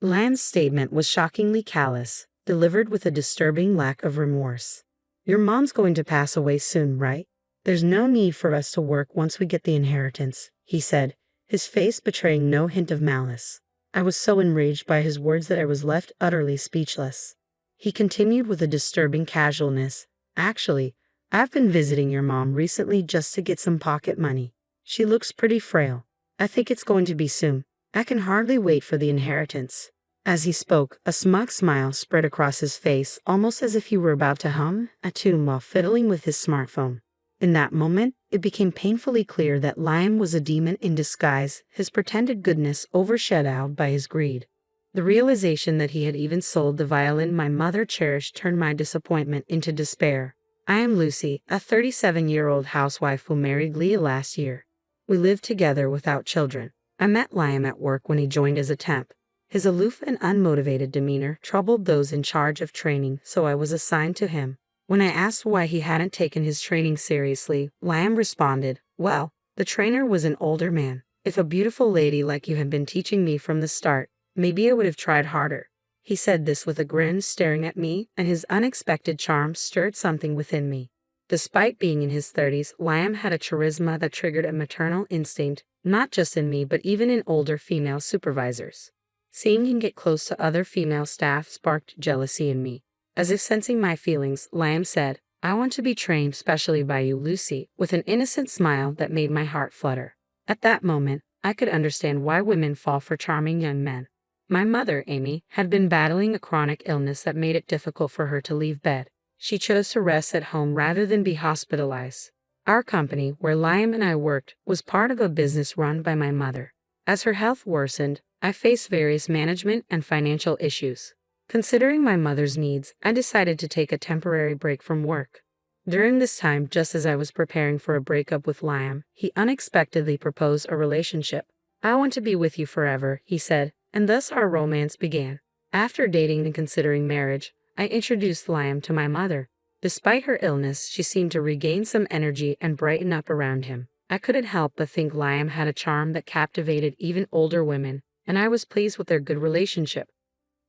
Liam's statement was shockingly callous, delivered with a disturbing lack of remorse. Your mom's going to pass away soon, right? There's no need for us to work once we get the inheritance, he said, his face betraying no hint of malice. I was so enraged by his words that I was left utterly speechless. He continued with a disturbing casualness. Actually, I've been visiting your mom recently just to get some pocket money. She looks pretty frail. I think it's going to be soon. I can hardly wait for the inheritance. As he spoke, a smug smile spread across his face, almost as if he were about to hum a tune while fiddling with his smartphone. In that moment, it became painfully clear that Liam was a demon in disguise, his pretended goodness overshadowed by his greed. The realization that he had even sold the violin my mother cherished turned my disappointment into despair. I am Lucy, a 37-year-old housewife who married Leah last year. We lived together without children. I met Liam at work when he joined as a temp. His aloof and unmotivated demeanor troubled those in charge of training, so I was assigned to him. When I asked why he hadn't taken his training seriously, Liam responded, "Well, the trainer was an older man. If a beautiful lady like you had been teaching me from the start, maybe I would have tried harder." He said this with a grin, staring at me, and his unexpected charm stirred something within me. Despite being in his 30s, Liam had a charisma that triggered a maternal instinct, not just in me but even in older female supervisors. Seeing him get close to other female staff sparked jealousy in me. As if sensing my feelings, Liam said, "I want to be trained specially by you, Lucy," with an innocent smile that made my heart flutter. At that moment, I could understand why women fall for charming young men. My mother, Amy, had been battling a chronic illness that made it difficult for her to leave bed. She chose to rest at home rather than be hospitalized. Our company, where Liam and I worked, was part of a business run by my mother. As her health worsened, I faced various management and financial issues. Considering my mother's needs, I decided to take a temporary break from work. During this time, just as I was preparing for a breakup with Liam, he unexpectedly proposed a relationship. "I want to be with you forever," he said, and thus our romance began. After dating and considering marriage, I introduced Liam to my mother. Despite her illness, she seemed to regain some energy and brighten up around him. I couldn't help but think Liam had a charm that captivated even older women, and I was pleased with their good relationship.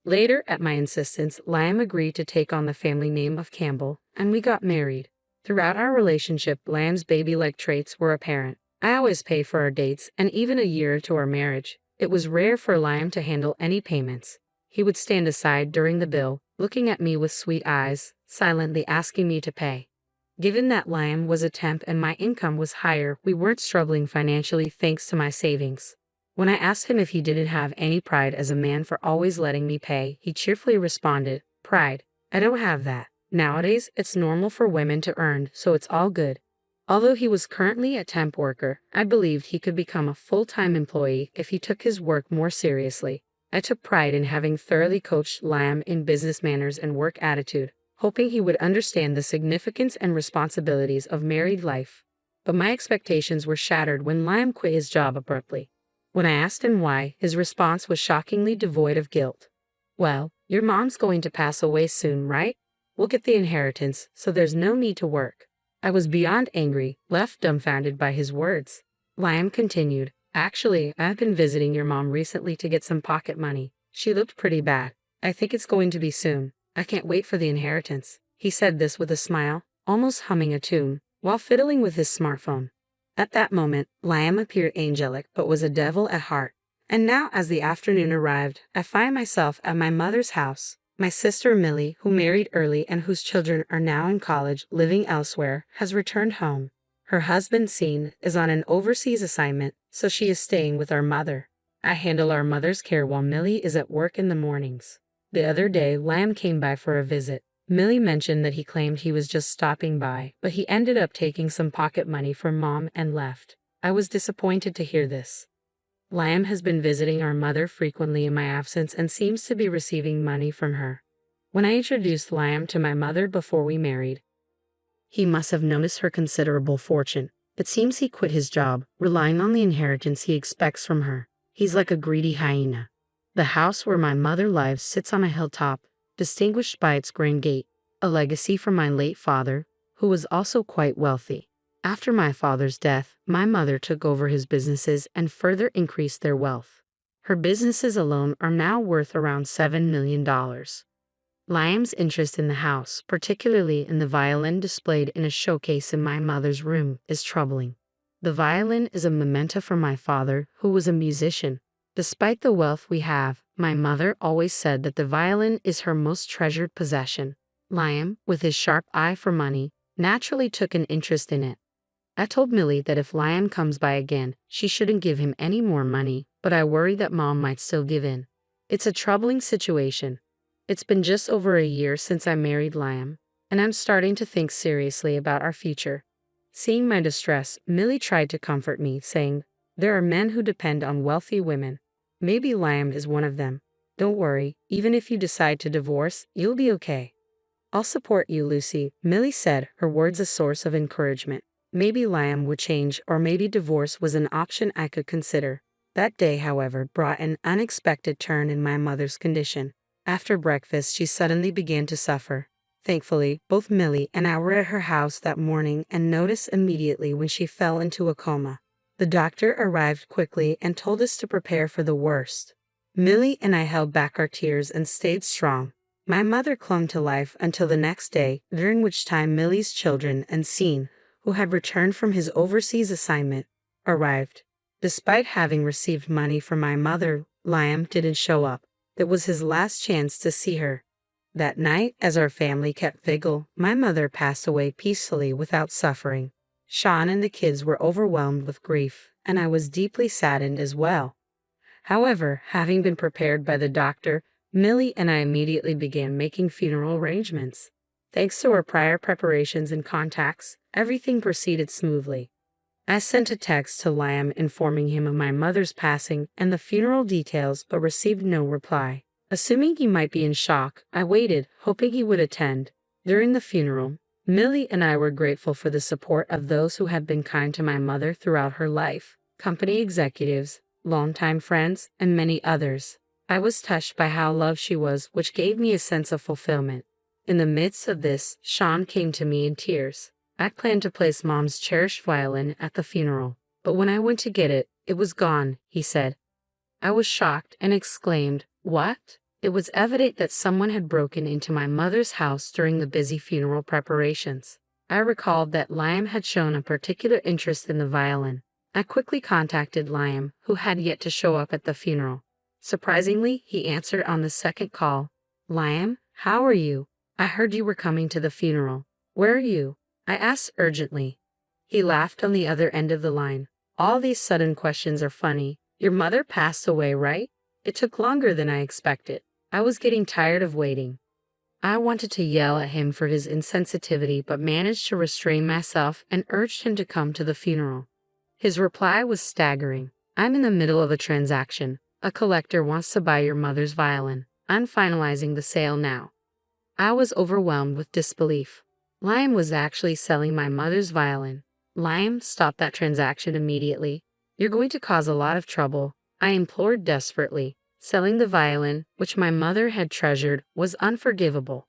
Later, at my insistence, Liam agreed to take on the family name of Campbell, and we got married. Throughout our relationship, Liam's baby-like traits were apparent. I always paid for our dates, and even a year into our marriage, it was rare for Liam to handle any payments. He would stand aside during the bill, looking at me with sweet eyes, silently asking me to pay. Given that Liam was a temp and my income was higher, we weren't struggling financially thanks to my savings. When I asked him if he didn't have any pride as a man for always letting me pay, he cheerfully responded, "Pride? I don't have that. Nowadays, it's normal for women to earn, so it's all good." Although he was currently a temp worker, I believed he could become a full-time employee if he took his work more seriously. I took pride in having thoroughly coached Liam in business manners and work attitude, hoping he would understand the significance and responsibilities of married life. But my expectations were shattered when Liam quit his job abruptly. When I asked him why, his response was shockingly devoid of guilt. "Well, your mom's going to pass away soon, right? We'll get the inheritance, so there's no need to work." I was beyond angry, left dumbfounded by his words. Liam continued, "Actually, I've been visiting your mom recently to get some pocket money. She looked pretty bad. I think it's going to be soon. I can't wait for the inheritance." He said this with a smile, almost humming a tune, while fiddling with his smartphone. At that moment, Liam appeared angelic but was a devil at heart. And now, as the afternoon arrived, I find myself at my mother's house. My sister Millie, who married early and whose children are now in college living elsewhere, has returned home. Her husband, Sean, is on an overseas assignment, so she is staying with our mother. I handle our mother's care while Millie is at work in the mornings. The other day, Liam came by for a visit. Millie mentioned that he claimed he was just stopping by, but he ended up taking some pocket money from Mom and left. I was disappointed to hear this. Liam has been visiting our mother frequently in my absence and seems to be receiving money from her. When I introduced Liam to my mother before we married, he must have noticed her considerable fortune. It seems he quit his job, relying on the inheritance he expects from her. He's like a greedy hyena. The house where my mother lives sits on a hilltop, distinguished by its grand gate, a legacy from my late father, who was also quite wealthy. After my father's death, my mother took over his businesses and further increased their wealth. Her businesses alone are now worth around $7 million. Liam's interest in the house, particularly in the violin displayed in a showcase in my mother's room, is troubling. The violin is a memento from my father, who was a musician. Despite the wealth we have, my mother always said that the violin is her most treasured possession. Liam, with his sharp eye for money, naturally took an interest in it. I told Millie that if Liam comes by again, she shouldn't give him any more money, but I worry that Mom might still give in. It's a troubling situation. It's been just over a year since I married Liam, and I'm starting to think seriously about our future. Seeing my distress, Millie tried to comfort me, saying, "There are men who depend on wealthy women. Maybe Liam is one of them. Don't worry, even if you decide to divorce, you'll be okay." "I'll support you, Lucy," Millie said, her words a source of encouragement. Maybe Liam would change, or maybe divorce was an option I could consider. That day, however, brought an unexpected turn in my mother's condition. After breakfast, she suddenly began to suffer. Thankfully, both Millie and I were at her house that morning and noticed immediately when she fell into a coma. The doctor arrived quickly and told us to prepare for the worst. Millie and I held back our tears and stayed strong. My mother clung to life until the next day, during which time Millie's children and Sean, who had returned from his overseas assignment, arrived. Despite having received money from my mother, Liam didn't show up. It was his last chance to see her. That night, as our family kept vigil, my mother passed away peacefully without suffering. Sean and the kids were overwhelmed with grief, and I was deeply saddened as well. However, having been prepared by the doctor, Millie and I immediately began making funeral arrangements. Thanks to our prior preparations and contacts, everything proceeded smoothly. I sent a text to Liam informing him of my mother's passing and the funeral details, but received no reply. Assuming he might be in shock, I waited, hoping he would attend. During the funeral, Millie and I were grateful for the support of those who had been kind to my mother throughout her life, company executives, longtime friends, and many others. I was touched by how loved she was, which gave me a sense of fulfillment. In the midst of this, Sean came to me in tears. I planned to place Mom's cherished violin at the funeral, but when I went to get it, it was gone, he said. I was shocked and exclaimed, "What?" It was evident that someone had broken into my mother's house during the busy funeral preparations. I recalled that Liam had shown a particular interest in the violin. I quickly contacted Liam, who had yet to show up at the funeral. Surprisingly, he answered on the second call. "Liam, how are you? I heard you were coming to the funeral. Where are you?" I asked urgently. He laughed on the other end of the line. "All these sudden questions are funny. Your mother passed away, right? It took longer than I expected." I was getting tired of waiting. I wanted to yell at him for his insensitivity, but managed to restrain myself and urged him to come to the funeral. His reply was staggering. "I'm in the middle of a transaction. A collector wants to buy your mother's violin. I'm finalizing the sale now." I was overwhelmed with disbelief. Liam was actually selling my mother's violin. "Liam, stop that transaction immediately. You're going to cause a lot of trouble," I implored desperately. Selling the violin, which my mother had treasured, was unforgivable.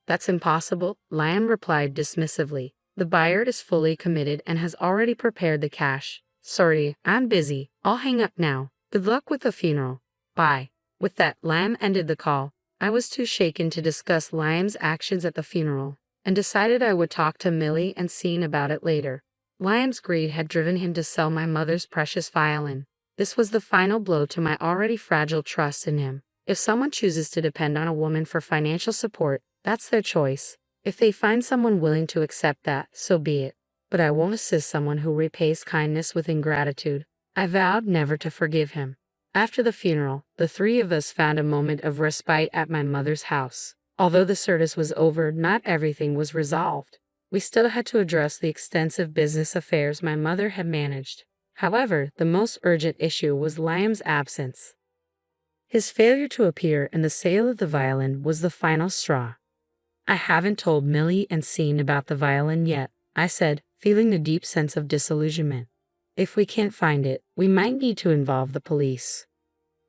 "That's impossible," Liam replied dismissively. "The buyer is fully committed and has already prepared the cash. Sorry, I'm busy. I'll hang up now. Good luck with the funeral. Bye." With that, Liam ended the call. I was too shaken to discuss Liam's actions at the funeral, and decided I would talk to Millie and Sean about it later. Liam's greed had driven him to sell my mother's precious violin. This was the final blow to my already fragile trust in him. If someone chooses to depend on a woman for financial support, that's their choice. If they find someone willing to accept that, so be it. But I won't assist someone who repays kindness with ingratitude. I vowed never to forgive him. After the funeral, the three of us found a moment of respite at my mother's house. Although the service was over, not everything was resolved. We still had to address the extensive business affairs my mother had managed. However, the most urgent issue was Liam's absence. His failure to appear in the sale of the violin was the final straw. "I haven't told Millie and Sean about the violin yet," I said, feeling a deep sense of disillusionment. "If we can't find it, we might need to involve the police."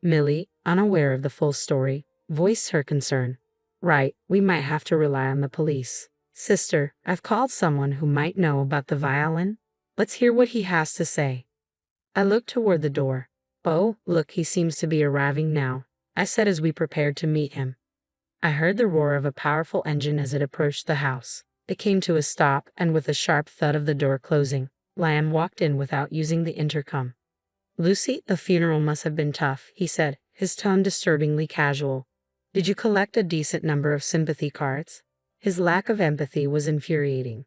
Millie, unaware of the full story, voiced her concern. "Right, we might have to rely on the police. Sister, I've called someone who might know about the violin. Let's hear what he has to say." I looked toward the door. "Oh, look, he seems to be arriving now," I said as we prepared to meet him. I heard the roar of a powerful engine as it approached the house. It came to a stop, and with a sharp thud of the door closing, Liam walked in without using the intercom. "Lucy, the funeral must have been tough," he said, his tone disturbingly casual. "Did you collect a decent number of sympathy cards?" His lack of empathy was infuriating.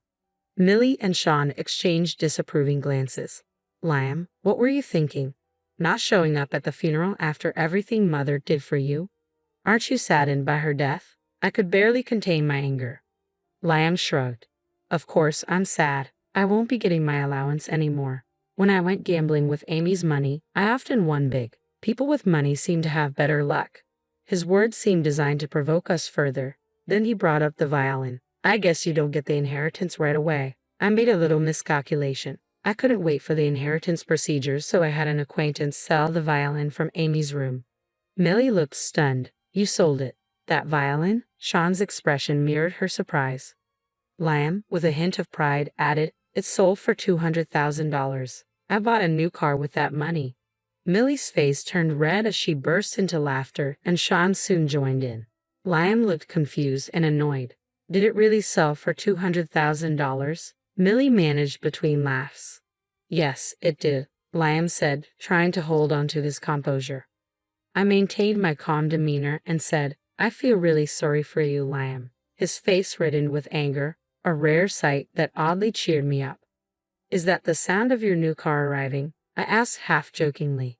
Millie and Sean exchanged disapproving glances. "Liam, what were you thinking? Not showing up at the funeral after everything Mother did for you? Aren't you saddened by her death?" I could barely contain my anger. Liam shrugged. "Of course I'm sad. I won't be getting my allowance anymore. When I went gambling with Amy's money, I often won big. People with money seem to have better luck." His words seemed designed to provoke us further. Then he brought up the violin. "I guess you don't get the inheritance right away. I made a little miscalculation. I couldn't wait for the inheritance procedures, so I had an acquaintance sell the violin from Amy's room." Millie looked stunned. "You sold it? That violin?" Sean's expression mirrored her surprise. Liam, with a hint of pride, added, "It sold for $200,000. I bought a new car with that money." Millie's face turned red as she burst into laughter, and Sean soon joined in. Liam looked confused and annoyed. "Did it really sell for $200,000? Millie managed between laughs. "Yes, it did," Liam said, trying to hold on to his composure. I maintained my calm demeanor and said, "I feel really sorry for you, Liam." His face reddened with anger, a rare sight that oddly cheered me up. "Is that the sound of your new car arriving?" I asked half-jokingly.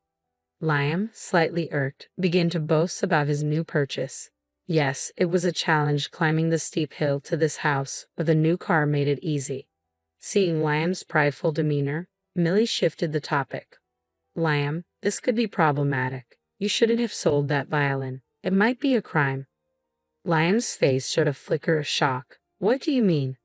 Liam, slightly irked, began to boast about his new purchase. Yes, it was a challenge climbing the steep hill to this house, but the new car made it easy. Seeing Liam's prideful demeanor, Millie shifted the topic. "Liam, this could be problematic. You shouldn't have sold that violin. It might be a crime." Liam's face showed a flicker of shock. "What do you mean?"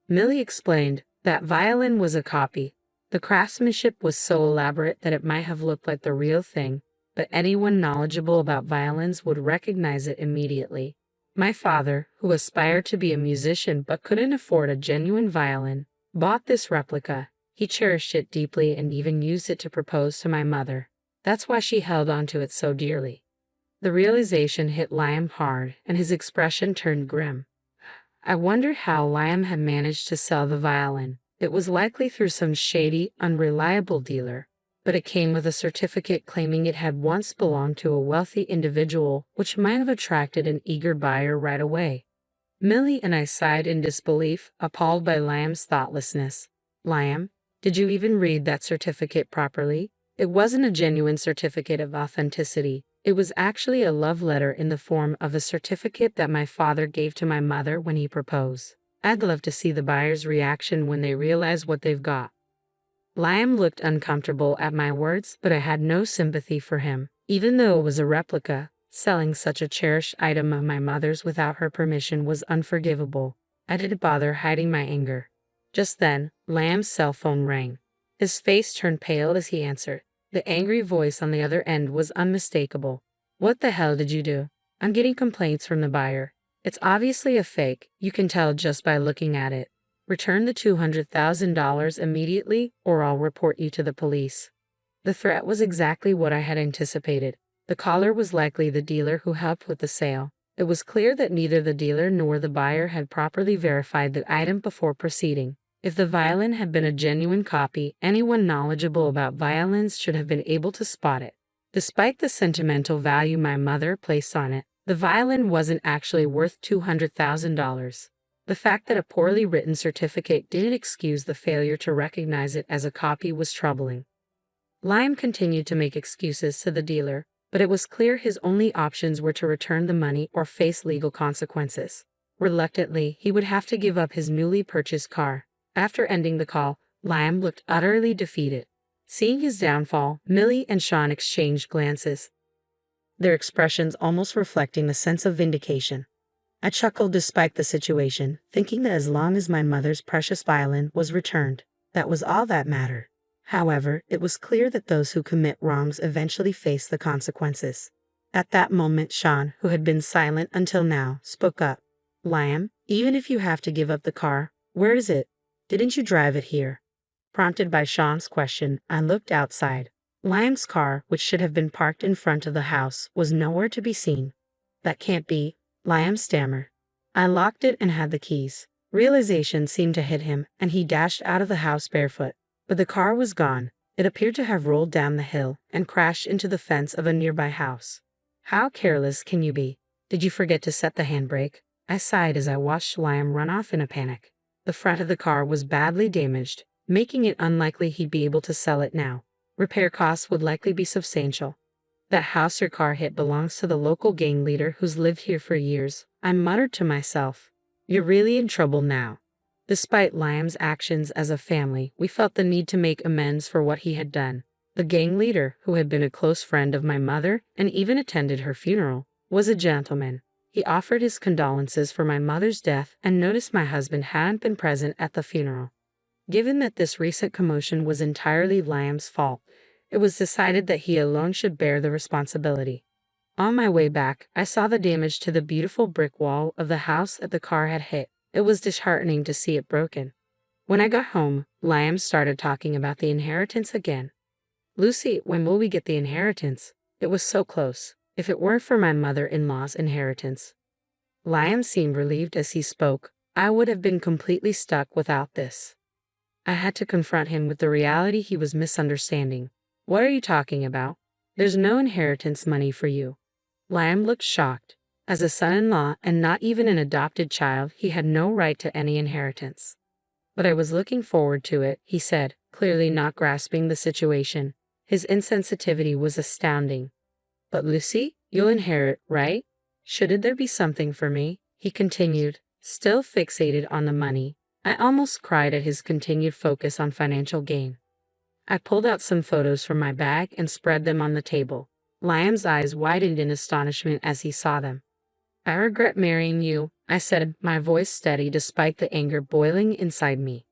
Millie explained. "That violin was a copy. The craftsmanship was so elaborate that it might have looked like the real thing, but anyone knowledgeable about violins would recognize it immediately. My father, who aspired to be a musician but couldn't afford a genuine violin, bought this replica. He cherished it deeply and even used it to propose to my mother. That's why she held on to it so dearly." The realization hit Liam hard, and his expression turned grim. I wondered how Liam had managed to sell the violin. It was likely through some shady, unreliable dealer, but it came with a certificate claiming it had once belonged to a wealthy individual, which might have attracted an eager buyer right away. Millie and I sighed in disbelief, appalled by Liam's thoughtlessness. "Liam, did you even read that certificate properly? It wasn't a genuine certificate of authenticity. It was actually a love letter in the form of a certificate that my father gave to my mother when he proposed. I'd love to see the buyer's reaction when they realize what they've got." Liam looked uncomfortable at my words, but I had no sympathy for him. Even though it was a replica, selling such a cherished item of my mother's without her permission was unforgivable. I didn't bother hiding my anger. Just then, Liam's cell phone rang. His face turned pale as he answered. The angry voice on the other end was unmistakable. "What the hell did you do? I'm getting complaints from the buyer. It's obviously a fake. You can tell just by looking at it. Return the $200,000 immediately, or I'll report you to the police." The threat was exactly what I had anticipated. The caller was likely the dealer who helped with the sale. It was clear that neither the dealer nor the buyer had properly verified the item before proceeding. If the violin had been a genuine copy, anyone knowledgeable about violins should have been able to spot it. Despite the sentimental value my mother placed on it, the violin wasn't actually worth $200,000. The fact that a poorly written certificate didn't excuse the failure to recognize it as a copy was troubling. Liam continued to make excuses to the dealer, but it was clear his only options were to return the money or face legal consequences. Reluctantly, he would have to give up his newly purchased car. After ending the call, Liam looked utterly defeated. Seeing his downfall, Millie and Sean exchanged glances, their expressions almost reflecting a sense of vindication. I chuckled despite the situation, thinking that as long as my mother's precious violin was returned, that was all that mattered. However, it was clear that those who commit wrongs eventually face the consequences. At that moment, Sean, who had been silent until now, spoke up. "Liam, even if you have to give up the car, where is it? Didn't you drive it here?" Prompted by Sean's question, I looked outside. Liam's car, which should have been parked in front of the house, was nowhere to be seen. That can't be, Liam stammered. I locked it and had the keys. Realization seemed to hit him, and he dashed out of the house barefoot. But the car was gone. It appeared to have rolled down the hill and crashed into the fence of a nearby house. How careless can you be? Did you forget to set the handbrake? I sighed as I watched Liam run off in a panic. The front of the car was badly damaged, making it unlikely he'd be able to sell it now. Repair costs would likely be substantial. That house your car hit belongs to the local gang leader who's lived here for years, I muttered to myself. You're really in trouble now. Despite Liam's actions as a family, we felt the need to make amends for what he had done. The gang leader, who had been a close friend of my mother and even attended her funeral, was a gentleman. He offered his condolences for my mother's death and noticed my husband hadn't been present at the funeral. Given that this recent commotion was entirely Liam's fault, it was decided that he alone should bear the responsibility. On my way back, I saw the damage to the beautiful brick wall of the house that the car had hit. It was disheartening to see it broken. When I got home, Liam started talking about the inheritance again. Lucy, when will we get the inheritance? It was so close. If it weren't for my mother-in-law's inheritance. Liam seemed relieved as he spoke. I would have been completely stuck without this. I had to confront him with the reality he was misunderstanding. What are you talking about? There's no inheritance money for you. Liam looked shocked. As a son-in-law and not even an adopted child, he had no right to any inheritance. But I was looking forward to it, he said, clearly not grasping the situation. His insensitivity was astounding. But Lucy, you'll inherit, right? Shouldn't there be something for me? He continued, still fixated on the money. I almost cried at his continued focus on financial gain. I pulled out some photos from my bag and spread them on the table. Liam's eyes widened in astonishment as he saw them. I regret marrying you, I said, my voice steady despite the anger boiling inside me.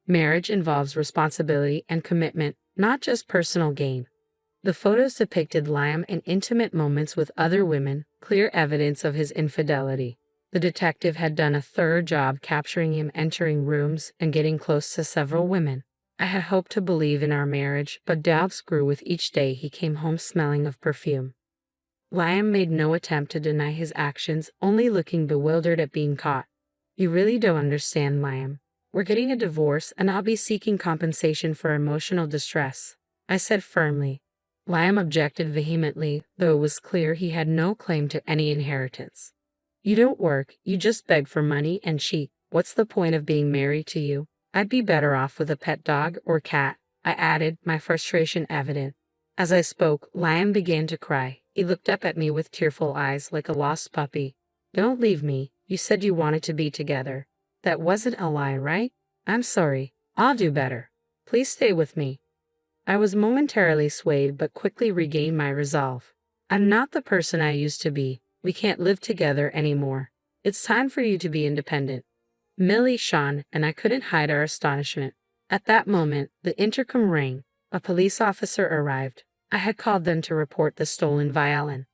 Marriage involves responsibility and commitment, not just personal gain. The photos depicted Liam in intimate moments with other women, clear evidence of his infidelity. The detective had done a thorough job capturing him entering rooms and getting close to several women. I had hoped to believe in our marriage, but doubts grew with each day he came home smelling of perfume. Liam made no attempt to deny his actions, only looking bewildered at being caught. You really don't understand, Liam. We're getting a divorce and I'll be seeking compensation for emotional distress, I said firmly. Liam objected vehemently, though it was clear he had no claim to any inheritance. You don't work, you just beg for money and cheat. What's the point of being married to you? I'd be better off with a pet dog or cat, I added, my frustration evident. As I spoke, Liam began to cry. He looked up at me with tearful eyes like a lost puppy. Don't leave me. You said you wanted to be together. That wasn't a lie, right? I'm sorry. I'll do better. Please stay with me. I was momentarily swayed but quickly regained my resolve. I'm not the person I used to be. We can't live together anymore. It's time for you to be independent. Millie shone, and I couldn't hide our astonishment. At that moment, the intercom rang. A police officer arrived. I had called them to report the stolen violin.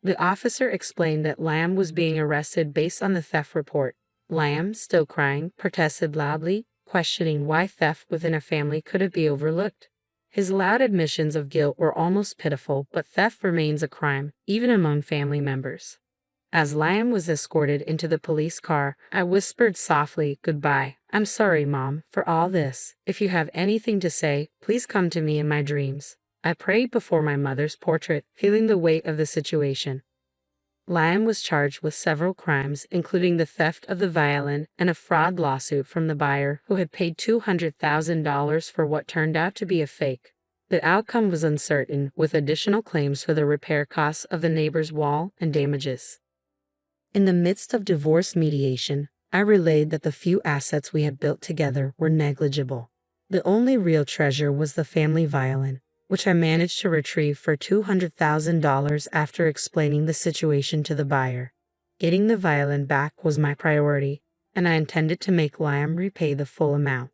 The officer explained that Liam was being arrested based on the theft report. Liam, still crying, protested loudly, questioning why theft within a family couldn't be overlooked. His loud admissions of guilt were almost pitiful, but theft remains a crime, even among family members. As Liam was escorted into the police car, I whispered softly, "Goodbye. I'm sorry, Mom, for all this. If you have anything to say, please come to me in my dreams." I prayed before my mother's portrait, feeling the weight of the situation. Liam was charged with several crimes, including the theft of the violin and a fraud lawsuit from the buyer who had paid $200,000 for what turned out to be a fake. The outcome was uncertain, with additional claims for the repair costs of the neighbor's wall and damages. In the midst of divorce mediation, I relayed that the few assets we had built together were negligible. The only real treasure was the family violin, which I managed to retrieve for $200,000 after explaining the situation to the buyer. Getting the violin back was my priority, and I intended to make Liam repay the full amount.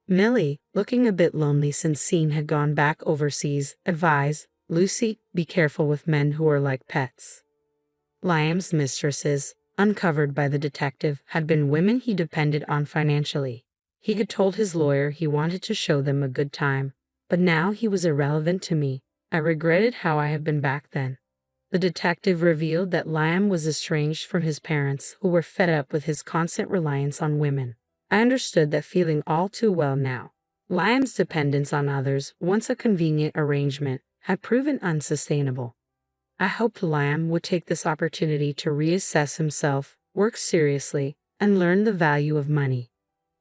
Millie, looking a bit lonely since Scene had gone back overseas, advised, "Lucy, be careful with men who are like pets." Liam's mistresses, uncovered by the detective, had been women he depended on financially. He had told his lawyer he wanted to show them a good time, but now he was irrelevant to me. I regretted how I had been back then. The detective revealed that Liam was estranged from his parents, who were fed up with his constant reliance on women. I understood that feeling all too well now. Liam's dependence on others, once a convenient arrangement, had proven unsustainable. I hoped Liam would take this opportunity to reassess himself, work seriously, and learn the value of money.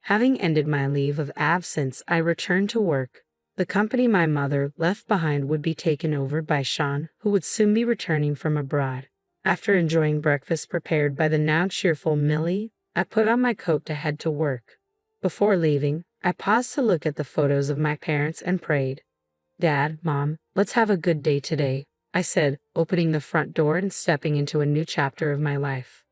Having ended my leave of absence, I returned to work. The company my mother left behind would be taken over by Sean, who would soon be returning from abroad. After enjoying breakfast prepared by the now cheerful Millie, I put on my coat to head to work. Before leaving, I paused to look at the photos of my parents and prayed. "Dad, Mom, let's have a good day today," I said, opening the front door and stepping into a new chapter of my life.